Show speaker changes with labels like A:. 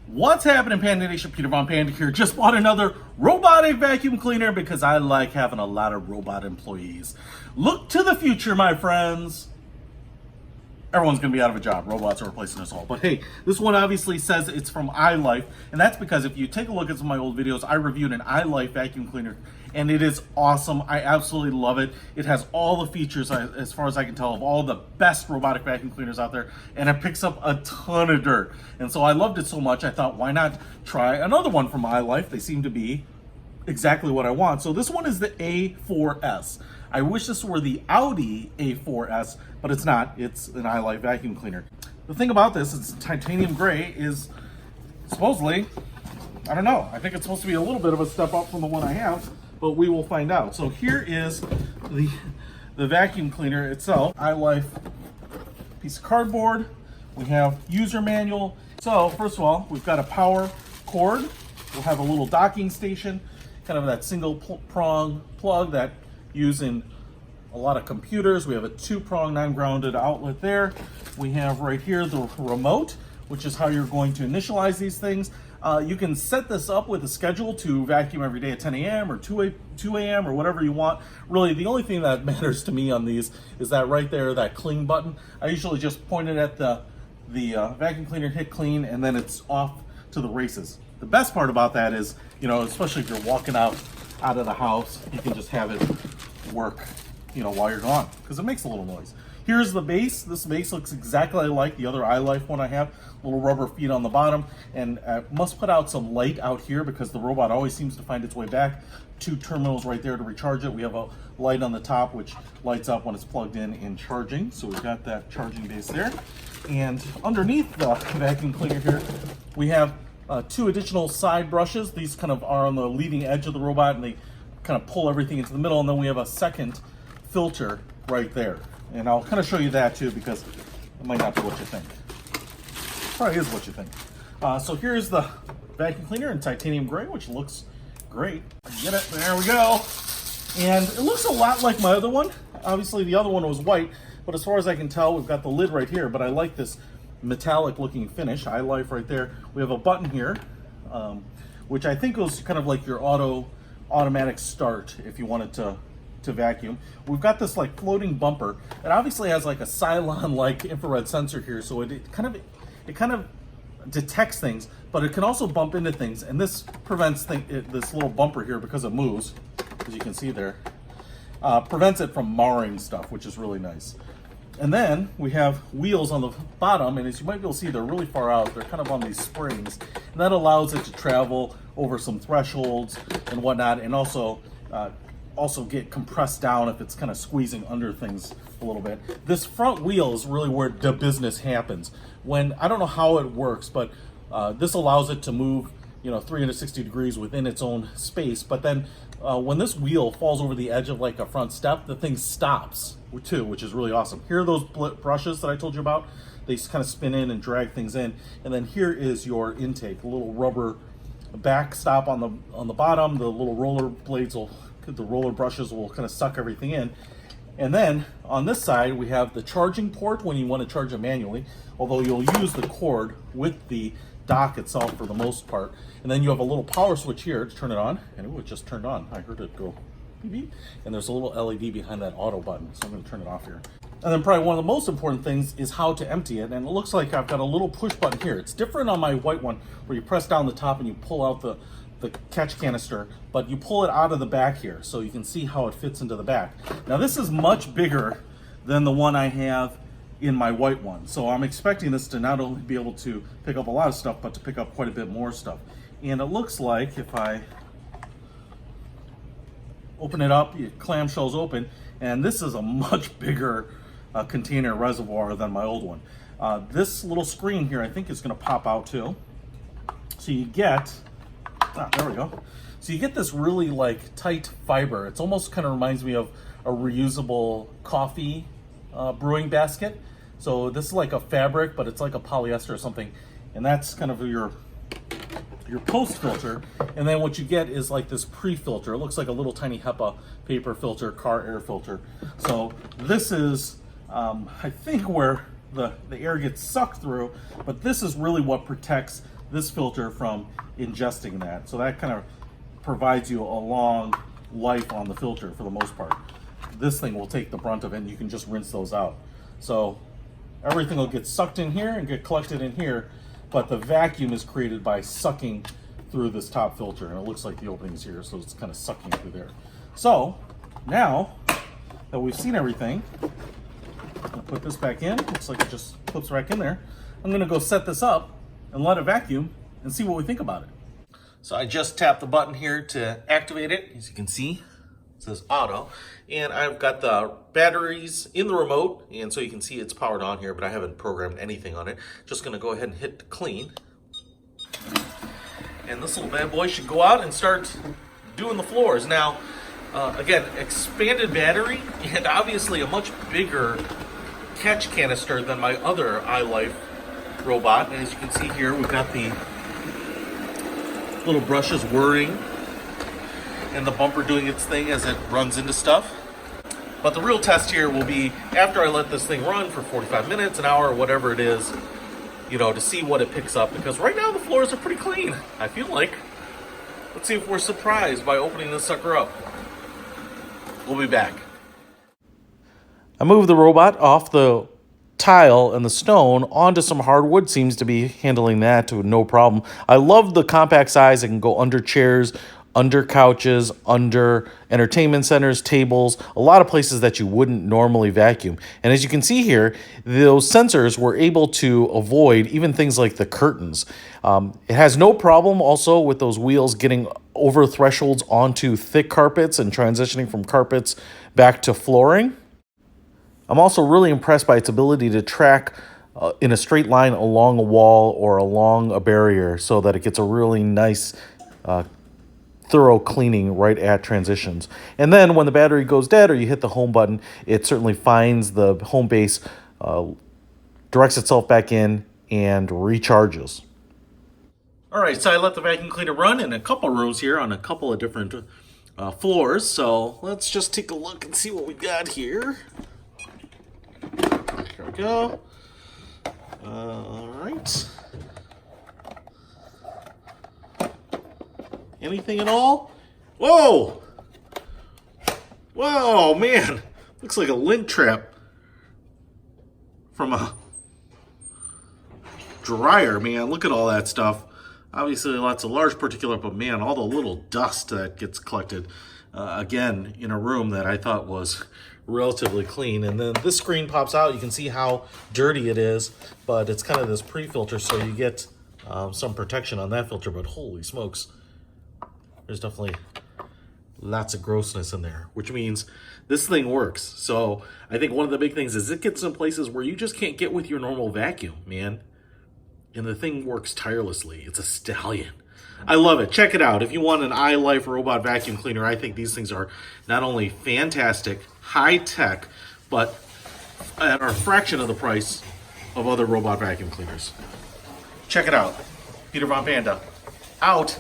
A: What's happening, Panda Nation? Peter Von Panda here. Just bought another robotic vacuum cleaner because I like having a lot of robot employees. Look to the future, my friends. Everyone's going to be out of a job. Robots are replacing us all. But hey, this one obviously says it's from ILIFE. And that's because if you take a look at some of my old videos, I reviewed an ILIFE vacuum cleaner. And it is awesome. I absolutely love it. It has all the features, as far as I can tell, of all the best robotic vacuum cleaners out there. And it picks up a ton of dirt. And so I loved it so much, I thought, why not try another one from ILIFE? They seem to be exactly what I want. So this one is the A4s. I wish this were the Audi A4s, but it's not. It's an ILIFE vacuum cleaner. The thing about this, it's titanium gray, is supposedly, I don't know, I think it's supposed to be a little bit of a step up from the one I have, but we will find out. So here is the vacuum cleaner itself. ILIFE piece of cardboard. We have user manual. So first of all, we've got a power cord. We'll have a little docking station, kind of that single prong plug that used in a lot of computers. We have a 2-prong non-grounded outlet there. We have right here the remote, which is how you're going to initialize these things. You can set this up with a schedule to vacuum every day at 10 a.m. or 2 a.m. or whatever you want. Really, the only thing that matters to me on these is that right there, that clean button. I usually just point it at the vacuum cleaner, hit clean, and then it's off to the races. The best part about that is, you know, especially if you're walking out of the house, you can just have it work, you know, while you're gone, because it makes a little noise. Here's the base. This base looks exactly like the other ILIFE one I have. Little rubber feet on the bottom, and must put out some light out here because the robot always seems to find its way back. 2 terminals right there to recharge it. We have a light on the top which lights up when it's plugged in and charging. So we've got that charging base there. And underneath the vacuum cleaner here, we have 2 additional side brushes. These kind of are on the leading edge of the robot, and they kind of pull everything into the middle. And then we have a second filter right there. And I'll kind of show you that too, because it might not be what you think. Probably is what you think. So here's the vacuum cleaner in titanium gray, which looks great. Get it, there we go. And it looks a lot like my other one. Obviously the other one was white, but as far as I can tell, we've got the lid right here, but I like this metallic looking finish. ILIFE right there. We have a button here, which I think was kind of like your automatic start if you wanted to vacuum. We've got this like floating bumper. It obviously has like a Cylon like infrared sensor here, so it kind of detects things, but it can also bump into things, and this prevents this little bumper here, because it moves, as you can see there, prevents it from marring stuff, which is really nice. And then we have wheels on the bottom, and as you might be able to see, they're really far out. They're kind of on these springs, and that allows it to travel over some thresholds and whatnot, and also get compressed down if it's kind of squeezing under things a little bit. This front wheel is really where the business happens. When, I don't know how it works, but this allows it to move, you know, 360 degrees within its own space. But then when this wheel falls over the edge of like a front step, the thing stops too, which is really awesome. Here are those brushes that I told you about. They kind of spin in and drag things in. And then here is your intake, a little rubber backstop on the bottom. The little roller blades the roller brushes will kind of suck everything in. And then on this side, we have the charging port when you want to charge it manually, although you'll use the cord with the dock itself for the most part. And then you have a little power switch here to turn it on, and it just turned on. I heard it go beep beep. And there's a little LED behind that auto button, so I'm going to turn it off here. And then probably one of the most important things is how to empty it. And it looks like I've got a little push button here. It's different on my white one, where you press down the top and you pull out the catch canister, but you pull it out of the back here, so you can see how it fits into the back. Now this is much bigger than the one I have in my white one, so I'm expecting this to not only be able to pick up a lot of stuff, but to pick up quite a bit more stuff. And it looks like if I open it up, your clamshell's open, and this is a much bigger container reservoir than my old one. This little screen here, I think, is going to pop out too. So you get, there we go. So you get this really like tight fiber. It's almost kind of reminds me of a reusable coffee brewing basket. So this is like a fabric, but it's like a polyester or something. And that's kind of your post filter. And then what you get is like this pre-filter. It looks like a little tiny HEPA paper filter, car air filter. So this is, I think, where the air gets sucked through, but this is really what protects this filter from ingesting that. So that kind of provides you a long life on the filter for the most part. This thing will take the brunt of it, and you can just rinse those out. So everything will get sucked in here and get collected in here, but the vacuum is created by sucking through this top filter, and it looks like the opening is here, so it's kind of sucking through there. So now that we've seen everything, I'll put this back in. Looks like it just clips right in there. I'm gonna go set this up and let it vacuum and see what we think about it. So I just tapped the button here to activate it. As you can see, it says auto. And I've got the batteries in the remote, and so you can see it's powered on here, but I haven't programmed anything on it. Just gonna go ahead and hit clean. And this little bad boy should go out and start doing the floors. Now, again, expanded battery, and obviously a much bigger catch canister than my other ILIFE robot. And as you can see here, we've got the little brushes whirring and the bumper doing its thing as it runs into stuff. But the real test here will be after I let this thing run for 45 minutes, an hour, whatever it is, you know, to see what it picks up. Because right now the floors are pretty clean, I feel like. Let's see if we're surprised by opening this sucker up. We'll be back. I moved the robot off the tile and the stone onto some hardwood. Seems to be handling that to no problem. I love the compact size. It can go under chairs, under couches, under entertainment centers, tables, a lot of places that you wouldn't normally vacuum. And as you can see here, those sensors were able to avoid even things like the curtains. It has no problem also with those wheels getting over thresholds onto thick carpets and transitioning from carpets back to flooring. I'm also really impressed by its ability to track in a straight line along a wall or along a barrier so that it gets a really nice thorough cleaning right at transitions. And then when the battery goes dead or you hit the home button, it certainly finds the home base, directs itself back in, and recharges. All right, so I let the vacuum cleaner run in a couple rooms here on a couple of different floors. So let's just take a look and see what we got here. Here we go. All right. Anything at all? Whoa! Whoa, man. Looks like a lint trap from a dryer, man. Look at all that stuff. Obviously lots of large particulate, but man, all the little dust that gets collected, again, in a room that I thought was relatively clean. And then this screen pops out. You can see how dirty it is, but it's kind of this pre-filter, so you get some protection on that filter, but holy smokes. There's definitely lots of grossness in there, which means this thing works. So I think one of the big things is it gets in places where you just can't get with your normal vacuum, man. And the thing works tirelessly. It's a stallion. I love it. Check it out. If you want an ILIFE robot vacuum cleaner, I think these things are not only fantastic, high tech, but at a fraction of the price of other robot vacuum cleaners. Check it out. Peter Von Panda, out.